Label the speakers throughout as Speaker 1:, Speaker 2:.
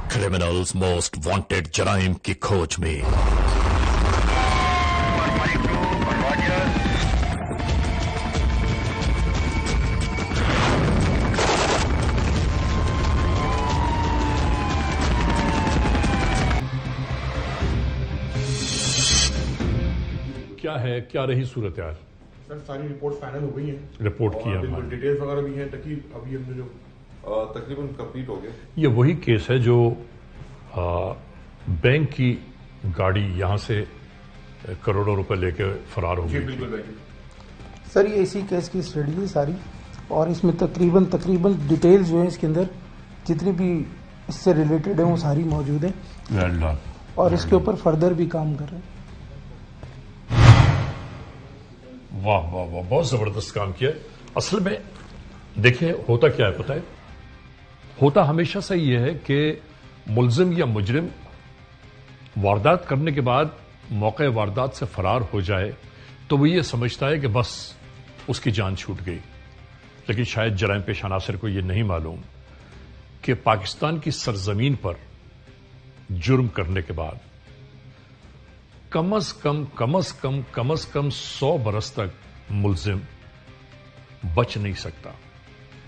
Speaker 1: Criminals most wanted जराइम की खोज में।
Speaker 2: क्या रही सूरत यार?
Speaker 3: सर सारी रिपोर्ट फाइनल हो गई हैं।
Speaker 2: रिपोर्ट की है,
Speaker 3: बिल्कुल डिटेल्स वगैरह भी हैं। अभी हमने जो
Speaker 4: तकरीबन कंप्लीट हो गया।
Speaker 2: ये वही केस है जो बैंक की गाड़ी यहां से करोड़ों रुपए लेके फरार हो गई।
Speaker 3: बिल्कुल
Speaker 5: सर ये इसी केस की स्टडी है सारी, और इसमें तकरीबन डिटेल्स जो है इसके अंदर जितनी भी इससे रिलेटेड है वो सारी मौजूद है,
Speaker 2: वेल डन।
Speaker 5: और इसके ऊपर फर्दर भी काम कर रहे हैं।
Speaker 2: वाह वाह वाह, बहुत जबरदस्त काम किया। असल में देखिए होता क्या है पता है, होता हमेशा से ये है कि मुलजिम या मुजरिम वारदात करने के बाद मौके वारदात से फरार हो जाए तो वो ये समझता है कि बस उसकी जान छूट गई, लेकिन शायद जराइम पेश अनासर को यह नहीं मालूम कि पाकिस्तान की सरजमीन पर जुर्म करने के बाद कम अज कम 100 बरस तक मुलजिम बच नहीं सकता।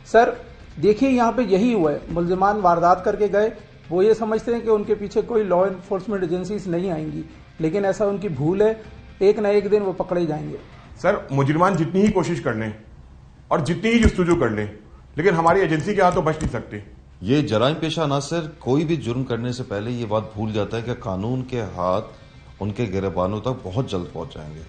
Speaker 5: सर देखिए यहाँ पे यही हुआ है, मुलजिमान वारदात करके गए, वो ये समझते हैं कि उनके पीछे कोई लॉ एनफोर्समेंट एजेंसीज नहीं आएंगी, लेकिन ऐसा उनकी भूल है, एक न एक दिन वो पकड़े जाएंगे।
Speaker 3: सर मुजरिमान जितनी ही कोशिश कर लें और जितनी ही जस्तुजू कर लें, लेकिन हमारी एजेंसी के हाथों बच नहीं सकते।
Speaker 4: ये जराइम पेशा अनासर कोई भी जुर्म करने से पहले ये बात भूल जाता है कि कानून के हाथ उनके गिरबानों तक बहुत जल्द पहुंच जाएंगे।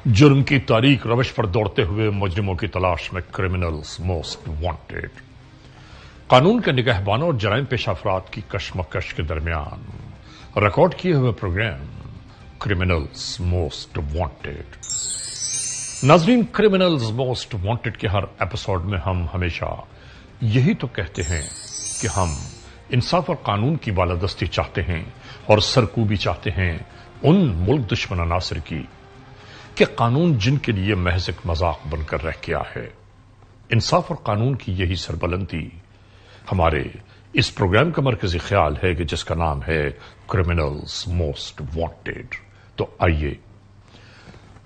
Speaker 2: जुर्म की तारीख रवश पर दौड़ते हुए मुजरिमों की तलाश में क्रिमिनल्स मोस्ट वांटेड। कानून के निगहबानों और जराइम पेशा अफराद की कशमकश के दरमियान रिकॉर्ड किए हुए प्रोग्राम क्रिमिनल्स मोस्ट वांटेड। नाजरीन, क्रिमिनल्स मोस्ट वांटेड के हर एपिसोड में हम हमेशा यही तो कहते हैं कि हम इंसाफ और कानून की बालादस्ती चाहते हैं और सरकूबी चाहते हैं उन मुल्क दुश्मन अनासर की कि कानून जिनके लिए महज एक मजाक बनकर रह गया है। इंसाफ और कानून की यही सरबलंदी हमारे इस प्रोग्राम का मरकजी ख्याल है कि जिसका नाम है क्रिमिनल्स मोस्ट वांटेड। तो आइए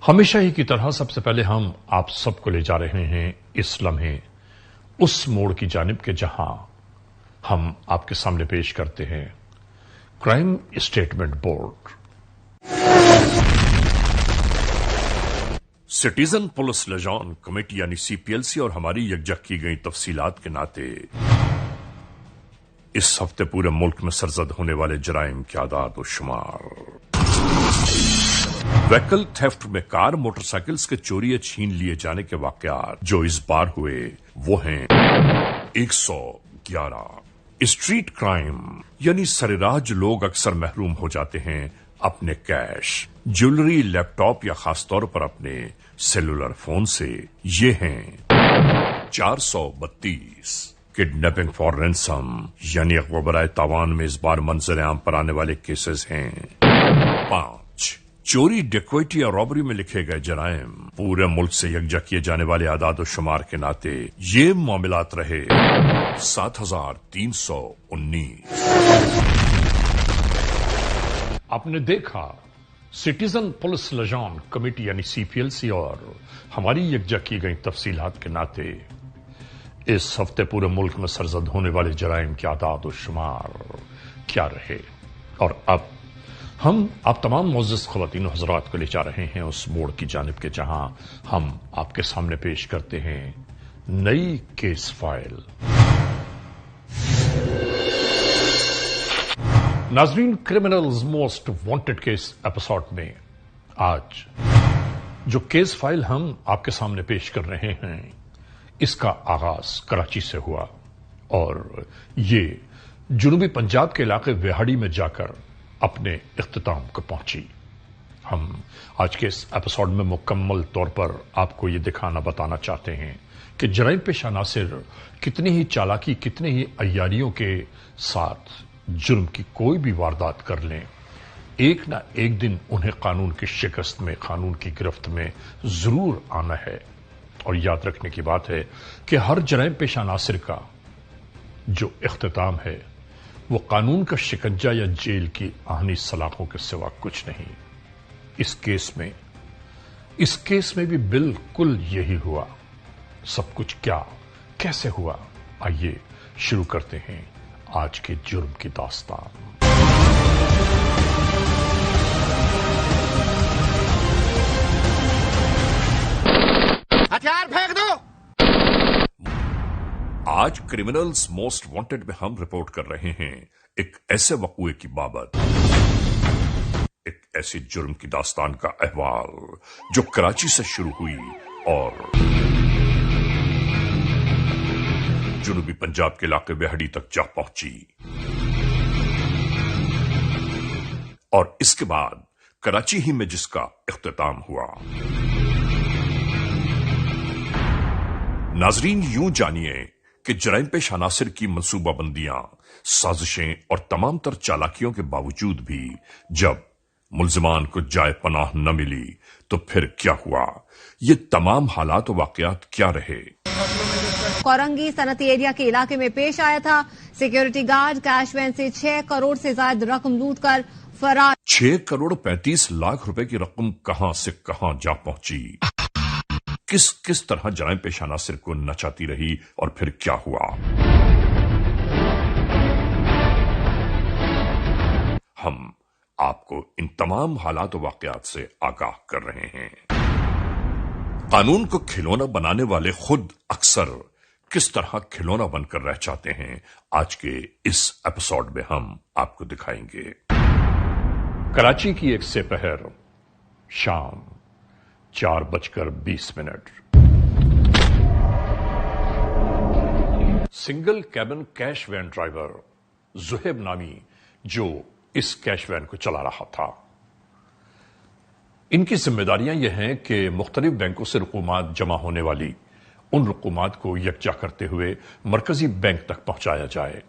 Speaker 2: हमेशा ही की तरह सबसे पहले हम आप सबको ले जा रहे हैं इस लम्हे उस मोड़ की जानिब के जहां हम आपके सामने पेश करते हैं crime statement board. Citizen police liaison committee यानी सीपीएलसी और हमारी यकजक की गई तफसीलात के नाते इस हफ्ते पूरे मुल्क में सरजद होने वाले जराइम के आदाद और शुमार। व्हीकल थेफ्ट में कार मोटरसाइकिल्स के चोरी या छीन लिए जाने के वाकयात जो इस बार हुए वो हैं 111। स्ट्रीट क्राइम यानी सरेराह जो लोग अक्सर महरूम हो जाते हैं अपने कैश, ज्वेलरी, लैपटॉप या खासतौर पर अपने सेलुलर फोन से, ये हैं 432। किडनैपिंग फॉर रैंसम यानी अगवा तावान में इस बार मंजर आम पर आने वाले केसेस हैं 5। चोरी, डकैती और रॉबरी में लिखे गए जराइम पूरे मुल्क से यकजा किए जाने वाले आदाद शुमार के नाते ये मामलात रहे 7319। आपने देखा सिटीजन पुलिस लिजान कमेटी यानी सीपीएलसी और हमारी यकजा की गई तफसीलात के नाते इस हफ्ते पूरे मुल्क में सरजद होने वाले जराइम के आदाद और शुमार क्या रहे। और अब हम आप तमाम मोअज़्ज़ज़ ख़वातीन और हज़रात को ले जा रहे हैं उस मोड़ की जानिब के जहां हम आपके सामने पेश करते हैं नई केस फाइल। नाज़रीन, criminals most wanted case episode में आज जो केस फाइल हम आपके सामने पेश कर रहे हैं इसका आगाज कराची से हुआ और ये जुनूबी पंजाब के इलाके वेहाड़ी में जाकर अपने इख्तिताम को पहुंची। हम आज के इस एपिसोड में मुकम्मल तौर पर आपको ये दिखाना बताना चाहते हैं कि जराइम पेश अनासिर कितनी ही चालाकी, कितने ही अय्यारियों के साथ जुर्म की कोई भी वारदात कर लें, एक ना एक दिन उन्हें कानून की शिकस्त में, कानून की गिरफ्त में जरूर आना है। और याद रखने की बात है कि हर जराइम पेश अनासिर का जो इख्तिताम है وہ قانون کا شکنجہ یا جیل کی آہنی سلاخوں کے سوا کچھ نہیں۔ اس کیس میں بھی بالکل یہی ہوا۔ سب کچھ کیا کیسے ہوا، آئیے شروع کرتے ہیں آج کے جرم کی داستان۔
Speaker 6: ہتھیار پھینک دو۔
Speaker 1: आज क्रिमिनल्स मोस्ट वांटेड में हम रिपोर्ट कर रहे हैं एक ऐसे वकूए की बाबत, एक ऐसे जुर्म की दास्तान का अहवाल जो कराची से शुरू हुई और जुनूबी पंजाब के इलाके बेहड़ी तक जा पहुंची और इसके बाद कराची ही में जिसका इख्तिताम हुआ। नाजरीन, यूं जानिए कि जराइम पेश अनासिर की मंसूबाबंदियां, साजिशें और तमाम तर चालाकियों के बावजूद भी जब मुल्जिमान को जाए पनाह न मिली तो फिर क्या हुआ, ये तमाम हालात और वाकयात क्या रहे।
Speaker 7: कोरंगी सनती एरिया के इलाके में पेश आया था। सिक्योरिटी गार्ड कैश वैन से 6 करोड़ से ज्यादा रकम लूट कर फरार।
Speaker 1: 6 करोड़ 35 लाख रुपए की रकम कहां से कहां जा पहुंची, किस तरह जराइम पेश अनासिर को नचाती रही और फिर क्या हुआ। हम आपको इन तमाम हालात और वाकयात से आगाह कर रहे हैं। कानून को खिलौना बनाने वाले खुद अक्सर किस तरह खिलौना बनकर रह जाते हैं, आज के इस एपिसोड में हम आपको दिखाएंगे।
Speaker 2: कराची की एक सेपहर शाम 4:20। Single cabin cash van driver Zuhaib नामी जो इस कैश वैन को चला रहा था, इनकी जिम्मेदारियां यह हैं कि मुख्तलिफ बैंकों से रकूमात जमा होने वाली उन रकूमात को यकजा करते हुए मरकजी बैंक तक पहुंचाया जाए।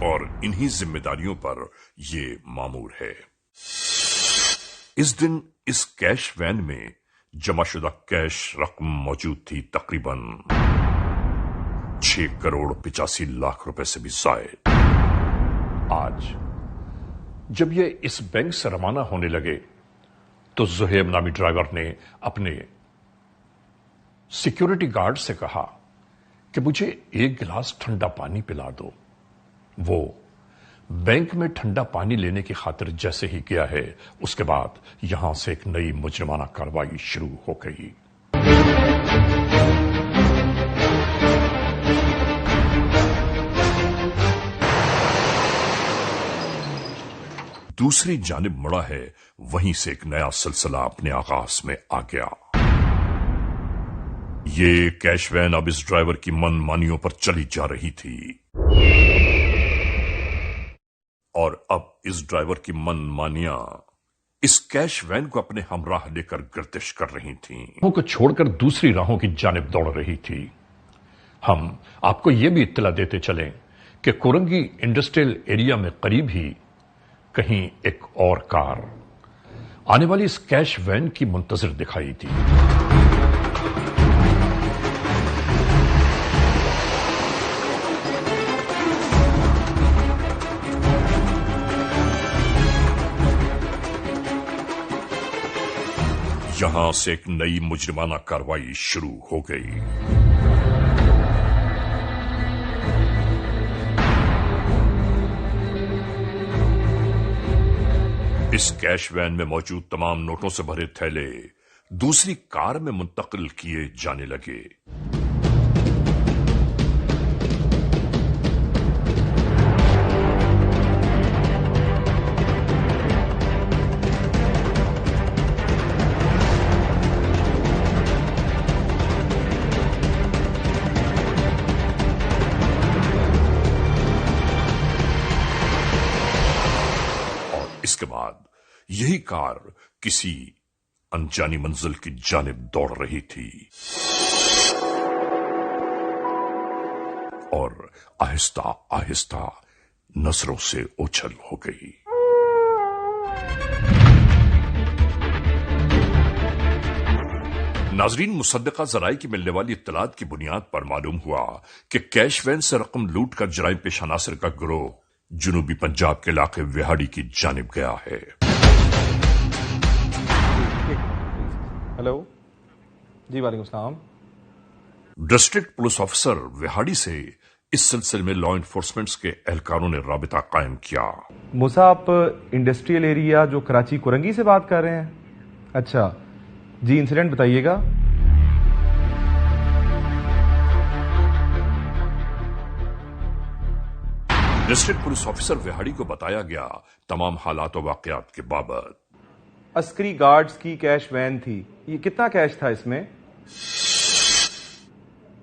Speaker 1: और इन्हीं जिम्मेदारियों पर यह मामूर है। इस दिन इस कैश वैन में जमाशुदा कैश रकम मौजूद थी तकरीबन 6 करोड़ 85 लाख रुपए से भी ज़ायद।
Speaker 2: आज जब ये इस बैंक से रवाना होने लगे तो जुहेब नामी ड्राइवर ने अपने सिक्योरिटी गार्ड से कहा कि मुझे एक गिलास ठंडा पानी पिला दो। वो बैंक में ठंडा पानी लेने की खातिर जैसे ही गया है, उसके बाद यहां से एक नई मुजरिमाना कार्रवाई शुरू हो गई।
Speaker 1: दूसरी जानिब मुड़ा है, वहीं से एक नया सिलसिला अपने आगाज में आ गया। ये कैश वैन अब इस ड्राइवर की मनमानियों पर चली जा रही थी और अब इस ड्राइवर की मनमानियां इस कैश वैन को अपने हमराह लेकर गर्दिश कर रही थीं।
Speaker 2: राहों को छोड़कर दूसरी राहों की जानिब दौड़ रही थी। हम आपको यह भी इत्तला देते चलें कि कोरंगी इंडस्ट्रियल एरिया में करीब ही कहीं एक और कार आने वाली इस कैश वैन की मुंतजिर दिखाई थी।
Speaker 1: यहां से एक नई मुजरिमाना कार्रवाई शुरू हो गई। इस कैश वैन में मौजूद तमाम नोटों से भरे थैले दूसरी कार में मुंतकिल किए जाने लगे। इसके बाद यही कार किसी अनजानी मंजिल की जानिब दौड़ रही थी और आहिस्ता आहिस्ता नजरों से ओझल हो गई। नाजरीन, मुसद्दका जराए की मिलने वाली इत्तलात की बुनियाद पर मालूम हुआ कि कैश वैन से रकम लूट कर जराइम पेशा नासिर का गिरोह जुनूबी पंजाब के इलाके विहाड़ी की जानिब गया है।
Speaker 6: हेलो जी, वालेकुम सलाम।
Speaker 1: डिस्ट्रिक्ट पुलिस ऑफिसर विहाड़ी से इस सिलसिले में लॉ एनफोर्समेंट के एहलकारों ने राबिता कायम किया।
Speaker 6: मूसा, आप इंडस्ट्रियल एरिया जो कराची कुरंगी से बात कर रहे हैं? अच्छा जी, इंसिडेंट बताइएगा।
Speaker 1: डिस्ट्रिक्ट पुलिस ऑफिसर विहाड़ी को बताया गया तमाम हालात और वाकयात के बाबत।
Speaker 6: अस्करी गार्ड्स की कैश वैन थी। ये कितना कैश था इसमें?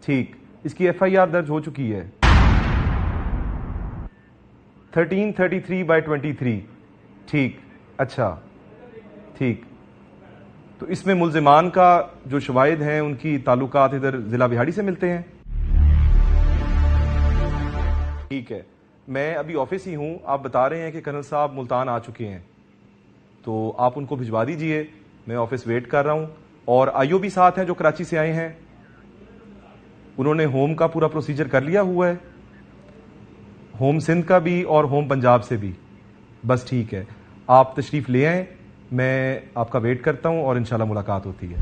Speaker 6: ठीक, इसकी एफआईआर दर्ज हो चुकी है। 1333/23। ठीक, अच्छा ठीक। तो इसमें मुल्जिमान का जो शवाहिद हैं उनकी ताल्लुकात इधर जिला बिहाड़ी से मिलते हैं। ठीक है, मैं अभी ऑफिस ही हूं। आप बता रहे हैं कि कर्नल साहब मुल्तान आ चुके हैं, तो आप उनको भिजवा दीजिए। मैं ऑफिस वेट कर रहा हूं। और आईओ भी साथ हैं जो कराची से आए हैं। उन्होंने होम का पूरा प्रोसीजर कर लिया हुआ है, होम सिंध का भी और होम पंजाब से भी। बस ठीक है, आप तशरीफ ले आएं, मैं आपका वेट करता हूं और इंशाल्लाह मुलाकात होती है।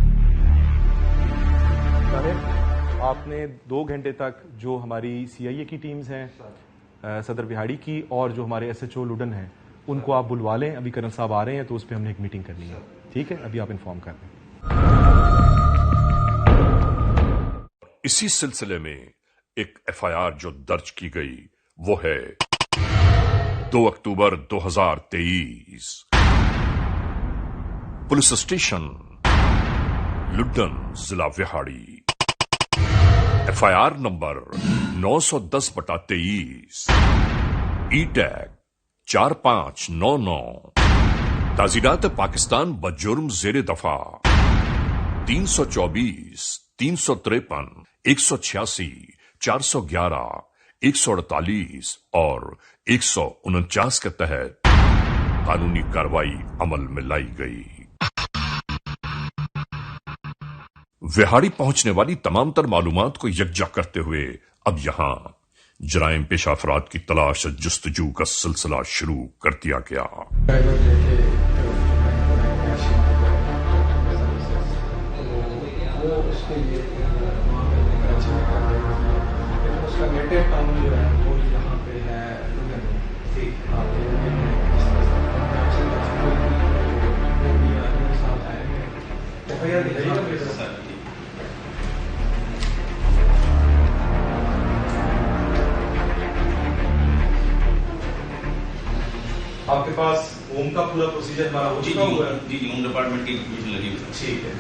Speaker 6: आपने 2 घंटे तक जो हमारी सीआईए की टीम्स हैं, सदर बिहाड़ी की, और जो हमारे एसएचओ लुडन हैं, उनको आप बुलवा लें। अभी कर्नल साहब आ रहे हैं तो उस पर हमने एक मीटिंग करनी है। ठीक है, अभी आप इन्फॉर्म कर दें।
Speaker 1: इसी सिलसिले में एक एफआईआर जो दर्ज की गई वो है 2 अक्टूबर 2023, पुलिस स्टेशन लुडन, जिला विहाड़ी। एफआईआर नंबर 910/23, ई टैग 4599, ताजीरात पाकिस्तान बजुर्म जेर दफा 324, 353, 186, 411, 148 और 149 के तहत कानूनी कार्रवाई अमल में लाई गई। विहाड़ी पहुंचने वाली तमाम तर मालूमात को यकजा करते हुए अब यहां जराइम पेशा अफराद की तलाश जुस्तजू का सिलसिला शुरू कर दिया गया।
Speaker 6: आपके पास होम का पूरा प्रोसीजर हमारा हो चुका हुआ है?
Speaker 8: जी, होम डिपार्टमेंट की इंफॉर्मेशन लगी हुई है।
Speaker 6: ठीक है,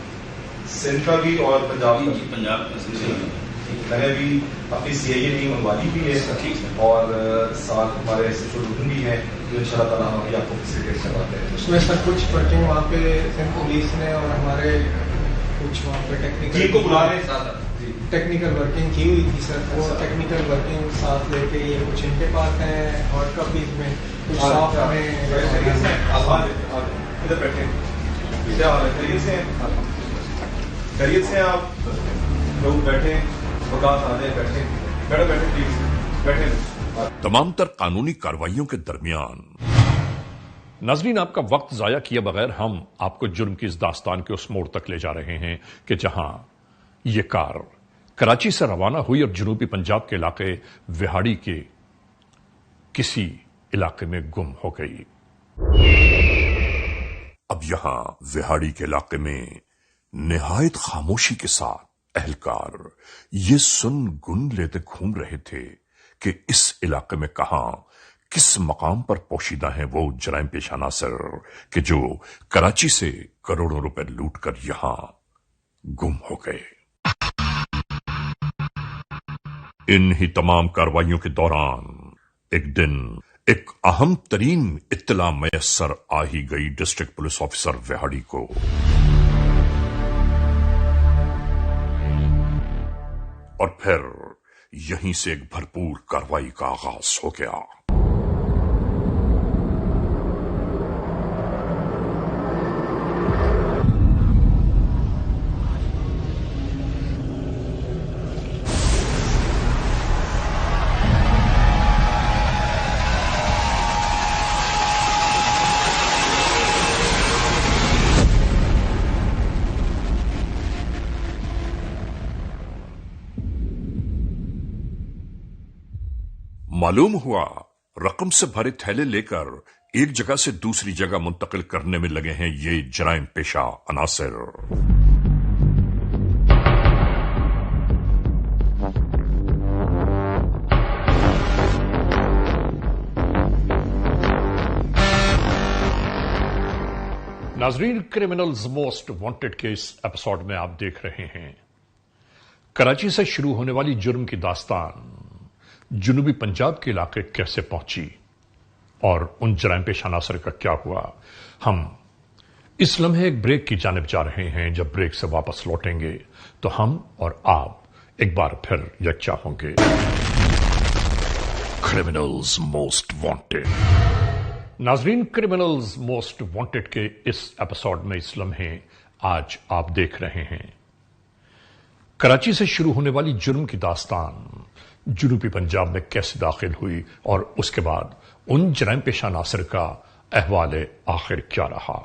Speaker 6: सिंध का भी और पंजाब का?
Speaker 8: जी, पंजाब का।
Speaker 6: मैंने अभी अपनी सीआईए टीम मंगवा ली भी है, और साथ हमारे एसएचओ लुडन भी हैं, जो इंशाल्लाह ताला हम अभी आपको फैसिलिटेट करवाते हैं।
Speaker 9: उसमें सर कुछ वर्किंग वहाँ पे सिंध पुलिस ने और हमारे कुछ वहाँ पे टेक्निकल
Speaker 6: को बुला रहे हैं,
Speaker 9: टेक्निकल वर्किंग की हुई थी सर। वो टेक्निकल वर्किंग साथ लेके ये कुछ इनके पास है, हॉट कॉपीज में कुछ साफ हमें
Speaker 6: इधर बैठे। क्या हाल है? खैरियत से आप लोग बैठे, बैठे प्लीज बैठे।
Speaker 1: तमाम तर कानूनी कार्रवाइयों के दरमियान
Speaker 2: नाजरीन, आपका वक्त जाया किए बगैर हम आपको जुर्म की इस दास्तान के उस मोड़ तक ले जा रहे हैं कि जहां ये कार कराची से रवाना हुई और जनूबी पंजाब के इलाके विहाड़ी के किसी इलाके में गुम हो गई।
Speaker 1: अब यहां विहाड़ी के इलाके में निहायत खामोशी के साथ एहलकार ये सुन गुन लेते घूम रहे थे कि इस इलाके में कहां किस मकाम पर पोशीदा हैं वो जराइम पेशा नासिर कि जो कराची से करोड़ों रुपए लूट कर यहां गुम हो गए। इन ही तमाम कार्रवाइयों के दौरान एक दिन एक अहम तरीन इत्तला मयसर आ ही गई डिस्ट्रिक्ट पुलिस ऑफिसर विहाड़ी को। और फिर यहीं से एक भरपूर कार्रवाई का आगाज हो गया। मालूम हुआ रकम से भरे थैले लेकर एक जगह से दूसरी जगह मुंतकिल करने में लगे हैं ये जराइम पेशा अनासिर।
Speaker 2: नाजरीन, क्रिमिनल्स मोस्ट वांटेड के इस एपिसोड में आप देख रहे हैं कराची से शुरू होने वाली जुर्म की दास्तान जुनूबी पंजाब के इलाके कैसे पहुंची और उन जराइम पेशा अनासर का क्या हुआ। हम इस लम्हे एक ब्रेक की जानिब जा रहे हैं। जब ब्रेक से वापस लौटेंगे तो हम और आप एक बार फिर यकजा होंगे। Criminals most wanted. नाजरीन, क्रिमिनल्स मोस्ट वांटेड के इस एपिसोड में इस लम्हे आज आप देख रहे हैं कराची से शुरू होने वाली जुर्म की दास्तान जुनूबी पंजाब में कैसे दाखिल हुई और उसके बाद उन जराइम पेशा अनासर का अहवाल आखिर क्या रहा।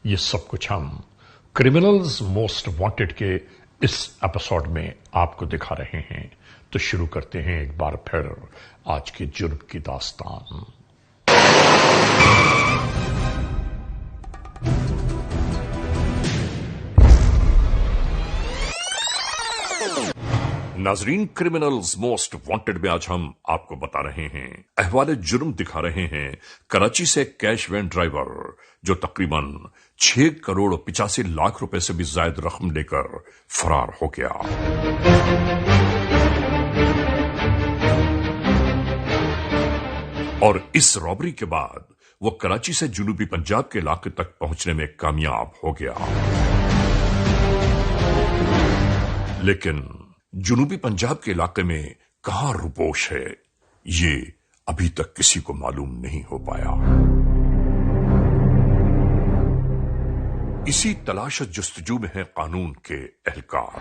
Speaker 2: ये सब कुछ हम क्रिमिनल्स मोस्ट वांटेड के इस एपिसोड में आपको दिखा रहे हैं। तो शुरू करते हैं एक बार फिर आज की जुर्म की दास्तान।
Speaker 1: नाजरीन, क्रिमिनल्स मोस्ट वांटेड में आज हम आपको बता रहे हैं, अहवाले जुर्म दिखा रहे हैं कराची से कैश वैन ड्राइवर जो तकरीबन 6 करोड़ 85 लाख रुपए से भी ज्यादा रकम लेकर फरार हो गया। और इस रॉबरी के बाद वो कराची से जुनूबी पंजाब के इलाके तक पहुंचने में कामयाब हो गया। लेकिन जुनूबी पंजाब के इलाके में कहां रुपोश है, ये अभी तक किसी को मालूम नहीं हो पाया। इसी तलाश जुस्तजू में है कानून के एहलकार।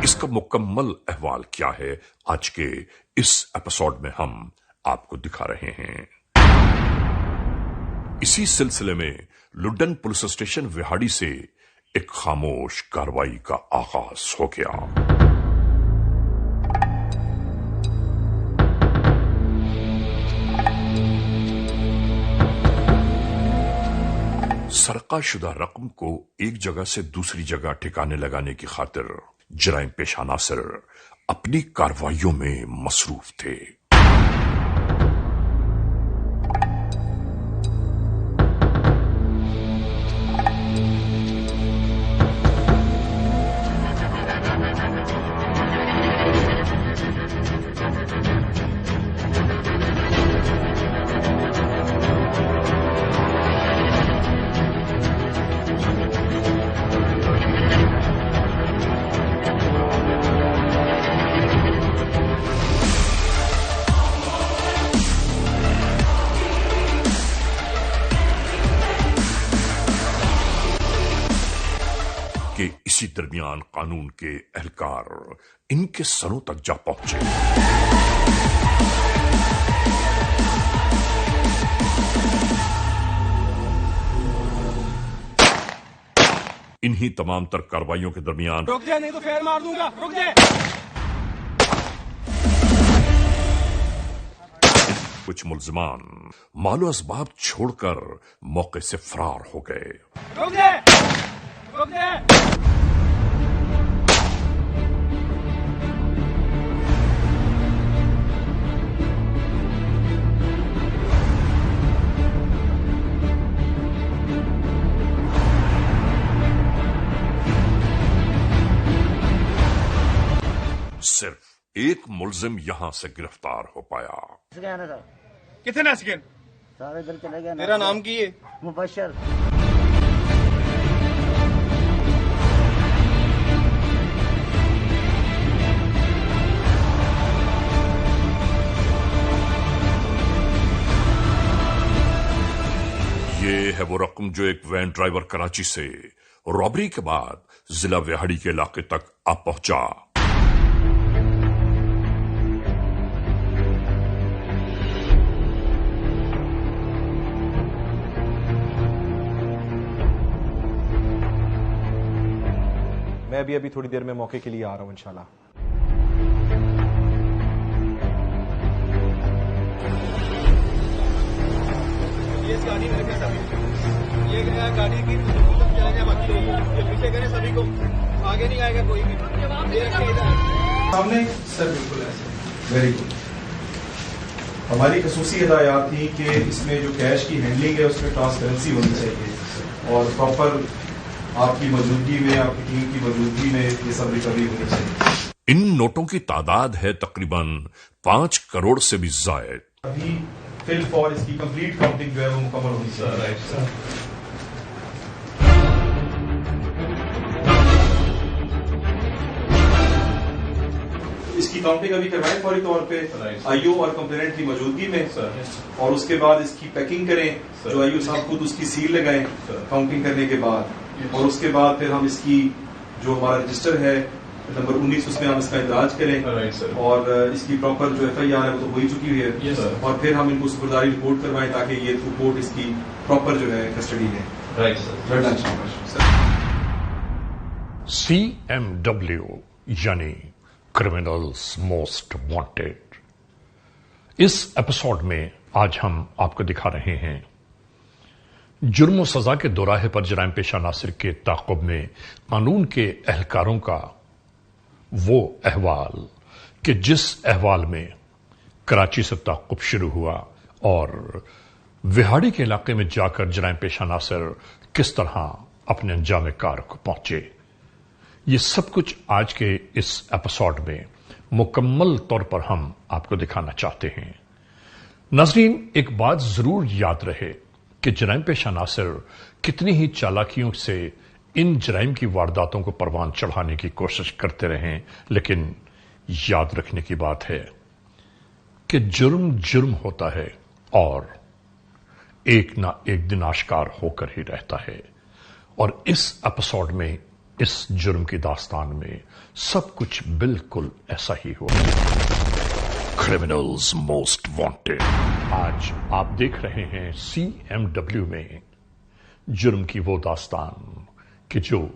Speaker 1: इसका मुकम्मल अहवाल क्या है, आज के इस एपिसोड में हम आपको दिखा रहे हैं। इसी सिलसिले में लुड्डन पुलिस स्टेशन विहाड़ी से एक खामोश कार्रवाई का आगाज हो गया। सरकाशुदा रकम को एक जगह से दूसरी जगह ठिकाने लगाने की खातिर जराइम पेशा अनासर अपनी कार्रवाइयों में मसरूफ थे। कि इसी दरमियान कानून के एहलकार इनके सरों तक जा पहुंचे। इन्हीं तमाम तर कार्रवाइयों के दरमियान
Speaker 10: रुक जा, नहीं तो फेर मार दूंगा, रुक जा।
Speaker 1: कुछ मुल्जिमान मालो असबाब छोड़कर मौके से फरार हो गए।
Speaker 10: रुक जा, रुक जा।
Speaker 1: सिर्फ एक मुल्जिम यहां से गिरफ्तार हो पाया।
Speaker 10: कितने सेकंड
Speaker 11: सारे इधर चले गए।
Speaker 10: तेरा नाम की है?
Speaker 11: मुबशर।
Speaker 1: ये है वो रकम जो एक वैन ड्राइवर कराची से रॉबरी के बाद जिला विहाड़ी के इलाके तक आ पहुंचा।
Speaker 6: मैं भी अभी थोड़ी देर में मौके के लिए आ रहा हूं इंशाल्लाह।
Speaker 10: ये इस गाड़ी में रखे सभी, ये गया गाड़ी की चलेंगे बाकी लोग, ये पीछे करें सभी को, आगे नहीं आएगा कोई भी, ये रखे इधर
Speaker 6: सामने। सर बिल्कुल ऐसे। Very good. हमारी खसूसी हिदायत थी कि इसमें जो कैश की हैंडलिंग है उसमें ट्रांसपेरेंसी होनी चाहिए और प्रॉपर आपकी मौजूदगी में, आपकी टीम की मौजूदगी में ये सब रिकवरी होनी चाहिए।
Speaker 1: इन नोटों की तादाद है तकरीबन 5 करोड़ से भी ज्यादा।
Speaker 6: अभी फिल फॉर इसकी कंप्लीट काउंटिंग जो है वो मुकम्मल होनी चाहिए। Right sir. इसकी काउंटिंग अभी करवाएं फौरी तौर पे आईओ और कंप्लेनेंट की मौजूदगी में सर, और उसके बाद इसकी पैकिंग करें सर। जो आईओ साहब खुद उसकी सील लगाएं काउंटिंग करने के बाद, और उसके बाद फिर हम इसकी जो हमारा रजिस्टर है नंबर 19 उसमें हम इसका इंदराज करें और इसकी प्रॉपर जो FIR है वो तो हो ही चुकी हुई है और फिर हम इनको सुबरदारी रिपोर्ट करवाएं ताकि ये रिपोर्ट इसकी प्रॉपर जो है कस्टडी है। Right sir.
Speaker 2: CMW यानी क्रिमिनल्स मोस्ट वांटेड। इस एपिसोड में आज हम आपको दिखा रहे हैं जुर्म और सजा के दोराहे पर जराइम पेशा नासिर के ताक़ुब में कानून के एहलकारों का वो अहवाल कि जिस अहवाल में कराची से ताक़ुब शुरू हुआ और विहाड़ी के इलाके में जाकर जराइम पेशा नासिर किस तरह अपने अंजाम कार को पहुंचे। ये सब कुछ आज के इस एपिसोड में मुकम्मल तौर पर हम आपको दिखाना चाहते हैं। नाज़रीन, एक बात जरूर याद रहे कि जराइम पेशा नासिर कितनी ही चालाकियों से इन जराइम की वारदातों को परवान चढ़ाने की कोशिश करते रहे, लेकिन याद रखने की बात है कि जुर्म जुर्म होता है और एक ना एक दिन आश्कार होकर ही रहता है। और इस एपिसोड में, इस जुर्म की दास्तान में सब कुछ बिल्कुल ऐसा ही हुआ। Criminals most wanted. आज आप देख रहे हैं CMW में जुर्म की वो दास्तान कि जो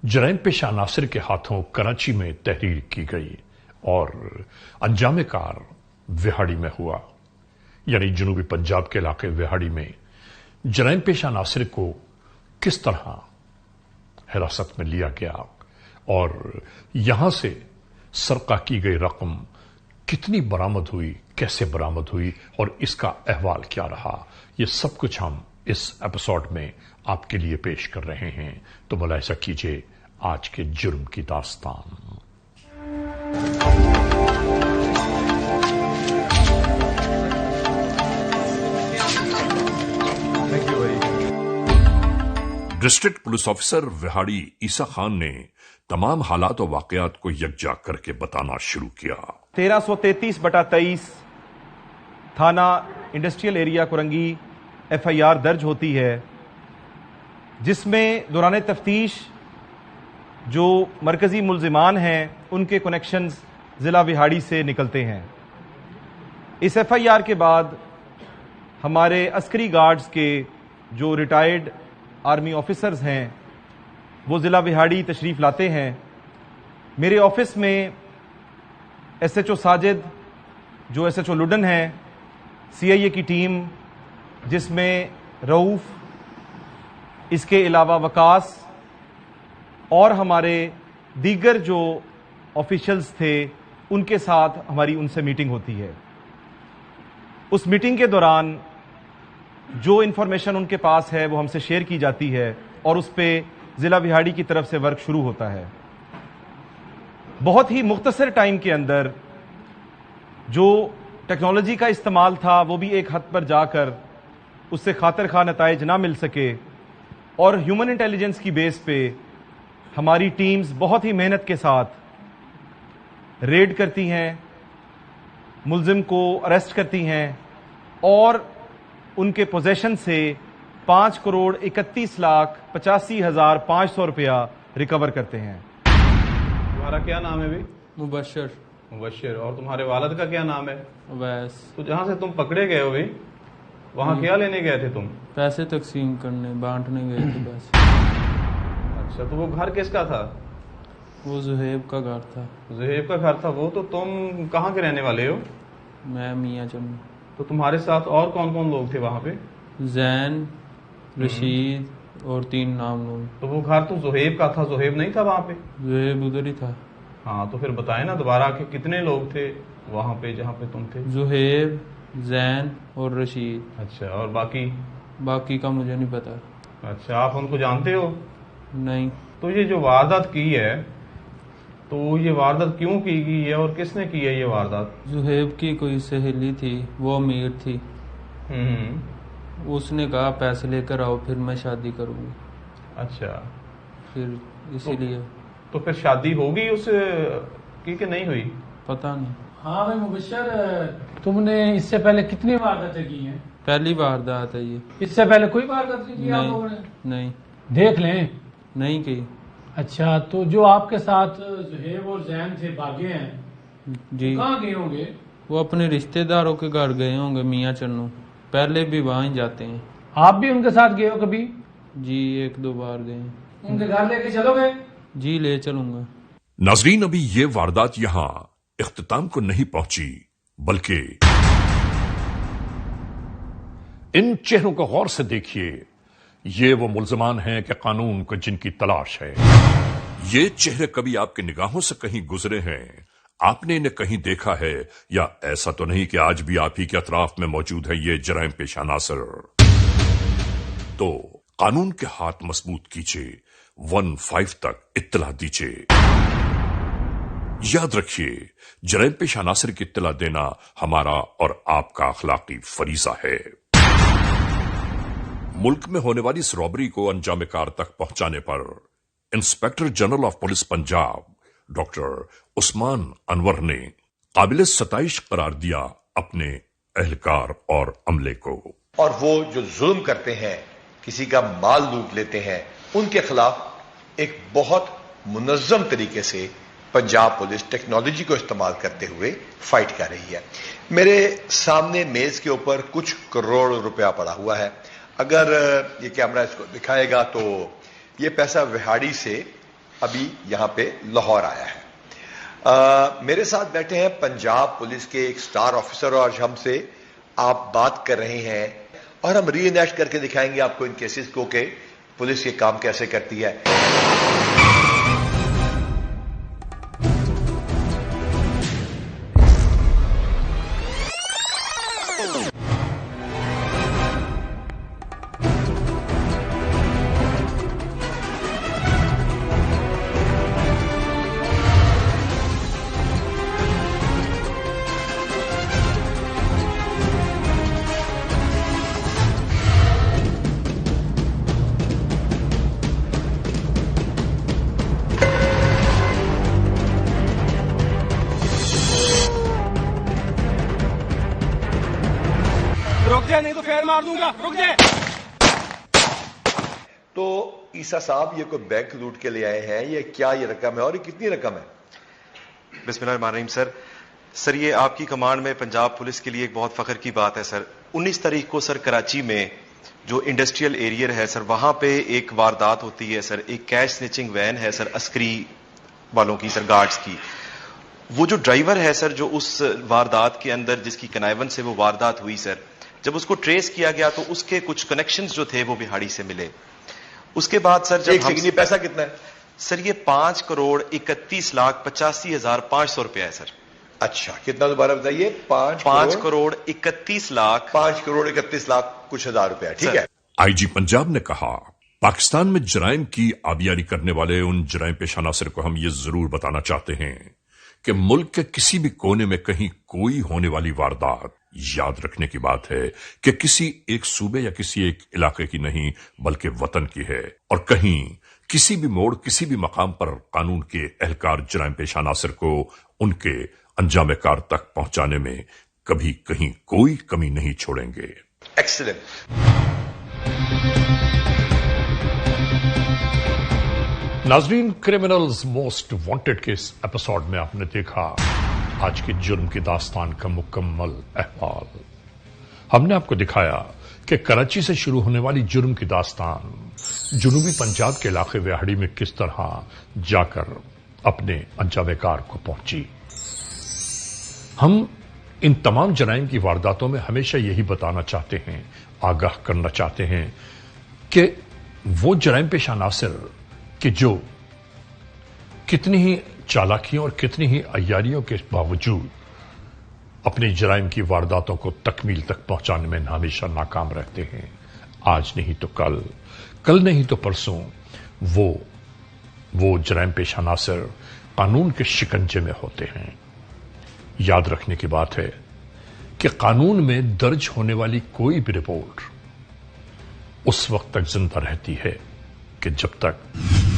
Speaker 2: जराइम पेशा नासिर के हाथों कराची में तहरीर की गई और अंजाम कार विहाड़ी में हुआ, यानी जनूबी पंजाब के इलाके विहाड़ी में जराइम पेशा नासिर को किस तरह हिरासत में लिया गया और यहां से सरका की गई रकम कितनी बरामद हुई, कैसे बरामद हुई और इसका अहवाल क्या रहा, ये सब कुछ हम इस एपिसोड में आपके लिए पेश कर रहे हैं। तो मुलाहिजा कीजिए आज के जुर्म की दास्तान।
Speaker 1: डिस्ट्रिक्ट पुलिस ऑफिसर विहाड़ी ईसा खान ने तमाम हालात और वाकयात को यकजा करके बताना शुरू किया।
Speaker 6: 1333/23 थाना इंडस्ट्रियल एरिया कुरंगी FIR दर्ज होती है, जिसमें दौरान तफ्तीश जो मरकजी मुल्जिमान हैं उनके कनेक्शंस ज़िला विहाड़ी से निकलते हैं। इस FIR के बाद हमारे अस्करी गार्ड्स के जो रिटायर्ड आर्मी ऑफिसर्स हैं वो ज़िला विहाड़ी तशरीफ़ लाते हैं। मेरे ऑफिस में SHO साजिद, जो SHO लुडन है, CIA की टीम जिसमें रऊफ, इसके अलावा वकास और हमारे दीगर जो ऑफिशियल्स थे उनके साथ हमारी उनसे मीटिंग होती है। उस मीटिंग के दौरान जो इन्फॉर्मेशन उनके पास है वो हमसे शेयर की जाती है और उस पे ज़िला विहाड़ी की तरफ से वर्क शुरू होता है। बहुत ही मुख्तसर टाइम के अंदर जो टेक्नोलॉजी का इस्तेमाल था वो भी एक हद पर जाकर उससे खातिर खा नताइज ना मिल सके और ह्यूमन इंटेलिजेंस की बेस पे हमारी टीम्स बहुत ही मेहनत के साथ रेड करती हैं, मुल्जिम को अरेस्ट करती हैं और उनके पोजेशन से 5,31,85,500 रुपया रिकवर करते हैं।
Speaker 11: तुम्हारा क्या नाम है भी?
Speaker 12: मुबशर।
Speaker 11: मुबशर। और तुम्हारे वालिद का क्या नाम है?
Speaker 12: अवैस।
Speaker 11: तो जहाँ से तुम पकड़े गए हो भी, वहाँ क्या लेने गए थे तुम?
Speaker 12: पैसे तकसीम करने, बांटने गए थे पैसे।
Speaker 11: अच्छा, तो वो घर किसका था?
Speaker 12: वो जुहेब का घर था।
Speaker 11: जुहेब का घर था। वो तो तुम कहाँ के रहने वाले हो?
Speaker 12: मैं मियाँ चन्नू।
Speaker 11: تو تمہارے ساتھ اور کون کون لوگ تھے وہاں پہ؟
Speaker 12: زین، رشید اور 3 نام لوگ.
Speaker 11: تو وہ گھر تو زہیب کا تھا، زہیب نہیں تھا وہاں پہ؟
Speaker 12: زہیب ادھر ہی تھا.
Speaker 11: ہاں تو پھر بتائیں نا دوبارہ کہ کتنے لوگ تھے وہاں پہ جہاں پہ تم تھے؟
Speaker 12: زہیب، زین اور رشید.
Speaker 11: اچھا، اور
Speaker 12: باقی کا مجھے نہیں پتا.
Speaker 11: اچھا، آپ ان کو جانتے ہو؟
Speaker 12: نہیں.
Speaker 11: تو یہ جو واردات کی ہے تو یہ واردات کیوں کی گئی ہے اور کس نے کی ہے یہ واردات؟
Speaker 12: زہیب کی کوئی سہیلی تھی، وہ امیر تھی. اس نے کہا پیسے لے کر آؤ پھر میں شادی کروں گی.
Speaker 11: اچھا،
Speaker 12: پھر اسی لیے.
Speaker 11: تو پھر شادی ہوگی اس کی کہ نہیں ہوئی؟
Speaker 12: پتہ نہیں.
Speaker 13: ہاں بھائی مبشر، تم نے اس سے پہلے کتنی وارداتیں کی ہیں؟
Speaker 12: پہلی واردات ہے یہ.
Speaker 13: اس سے پہلے کوئی واردات نہیں کی آپ لوگوں نے؟
Speaker 12: نہیں.
Speaker 13: دیکھ لیں.
Speaker 12: نہیں کی.
Speaker 13: اچھا، تو جو آپ کے ساتھ زہیب اور زین تھے بھاگے ہیں،
Speaker 12: جی
Speaker 13: کہاں گئے ہوں گے؟
Speaker 12: وہ اپنے رشتہ داروں کے گھر گئے ہوں گے، میاں چنو. پہلے بھی وہاں ہی جاتے ہیں.
Speaker 13: آپ بھی ان کے ساتھ گئے ہو کبھی؟
Speaker 12: جی 1-2 بار گئے ہیں.
Speaker 13: ان کے گھر لے کے چلو گے؟
Speaker 12: جی لے چلوں گا.
Speaker 1: ناظرین، ابھی یہ واردات یہاں اختتام کو نہیں پہنچی، بلکہ
Speaker 2: ان چہروں کو غور سے دیکھیے. یہ وہ ملزمان ہیں کہ قانون کو جن کی تلاش ہے.
Speaker 1: یہ چہرے کبھی آپ کی نگاہوں سے کہیں گزرے ہیں؟ آپ نے انہیں کہیں دیکھا ہے؟ یا ایسا تو نہیں کہ آج بھی آپ ہی کے اطراف میں موجود ہے یہ جرائم پیشہ عناصر؟ تو قانون کے ہاتھ مضبوط کیجیے، 15 تک اطلاع دیجیے. یاد رکھیے، جرائم پیشہ عناصر کی اطلاع دینا ہمارا اور آپ کا اخلاقی فریضہ ہے. ملک میں ہونے والی اس رابری کو انجام کار تک پہنچانے پر inspector general of police Punjab doctor Usman Anwar نے قابل ستائش قرار دیا اپنے اہلکار اور عملے کو.
Speaker 14: اور وہ جو ظلم کرتے ہیں، کسی کا مال لوٹ لیتے ہیں، ان کے خلاف ایک بہت منظم طریقے سے پنجاب پولیس ٹیکنالوجی کو استعمال کرتے ہوئے فائٹ کر رہی ہے. میرے سامنے میز کے اوپر کچھ کروڑ روپیہ پڑا ہوا ہے. اگر یہ کیمرہ اس کو دکھائے گا تو یہ پیسہ وہاڑی سے ابھی یہاں پہ لاہور آیا ہے. میرے ساتھ بیٹھے ہیں پنجاب پولیس کے ایک سٹار آفیسر اور ہم سے آپ بات کر رہے ہیں اور ہم ری انیکٹ کر کے دکھائیں گے آپ کو ان کیسز کو کہ پولیس یہ کام کیسے کرتی ہے.
Speaker 10: رک جائے نہیں تو پھر مار دوں گا، رک جائے.
Speaker 14: تو عیسیٰ صاحب یہ کوئی بینک لوٹ کے لے آئے ہیں، یہ کیا یہ رقم ہے اور یہ کتنی رقم ہے؟
Speaker 15: بسم اللہ الرحمن الرحیم. سر یہ آپ کی کمانڈ میں پنجاب پولیس کے لیے ایک بہت فخر کی بات ہے سر. 19 تاریخ کو سر کراچی میں جو انڈسٹریل ایریا ہے سر، وہاں پہ ایک واردات ہوتی ہے سر. ایک کیش سنیچنگ وین ہے سر، عسکری والوں کی سر، گارڈز کی. وہ جو ڈرائیور ہے سر، جو اس واردات کے اندر جس کی کنائون سے وہ واردات ہوئی سر، جب اس کو ٹریس کیا گیا تو اس کے کچھ کنیکشنز جو تھے وہ بہاڑی سے ملے. اس کے بعد سر جب
Speaker 14: یہ پیسہ کتنا ہے
Speaker 15: سر؟ یہ 5,31,85,500 روپیہ ہے سر.
Speaker 14: اچھا، کتنا دوبارہ بتائیے؟
Speaker 15: 5 کروڑ 31 لاکھ
Speaker 14: 5 کروڑ 31 لاکھ کچھ ہزار روپیہ. ٹھیک ہے.
Speaker 1: آئی جی پنجاب نے کہا، پاکستان میں جرائم کی آبیاری کرنے والے ان جرائم پیشہ عناصر کو ہم یہ ضرور بتانا چاہتے ہیں کہ ملک کے کسی بھی کونے میں کہیں کوئی ہونے والی واردات یاد رکھنے کی بات ہے کہ کسی ایک صوبے یا کسی ایک علاقے کی نہیں بلکہ وطن کی ہے. اور کہیں کسی بھی موڑ، کسی بھی مقام پر قانون کے اہلکار جرائم پیشہ عناصر کو ان کے انجام کار تک پہنچانے میں کبھی کہیں کوئی کمی نہیں چھوڑیں گے.
Speaker 14: ایکسلنٹ.
Speaker 2: ناظرین، کرمنلز موسٹ وانٹڈ کے اس ایپیسوڈ میں آپ نے دیکھا آج کی جرم کی داستان کا مکمل احوال. ہم نے آپ کو دکھایا کہ کراچی سے شروع ہونے والی جرم کی داستان جنوبی پنجاب کے علاقے وہاڑی میں کس طرح جا کر اپنے انجام کار کو پہنچی. ہم इन तमाम जराइम की वारदातों में हमेशा यही बताना चाहते हैं, आगाह करना चाहते हैं कि वो जराइम पेशा अनासर कि जो कितनी ही चालाकियों और कितनी ही अय्यारियों के बावजूद अपनी जराइम की वारदातों को तकमील तक पहुंचाने में हमेशा नाकाम रहते हैं। आज नहीं तो कल नहीं तो परसों वो जराइम पेशा अनासर कानून के शिकंजे में होते हैं। याद रखने की बात है कि कानून में दर्ज होने वाली कोई भी रिपोर्ट उस वक्त तक जिंदा रहती है कि जब तक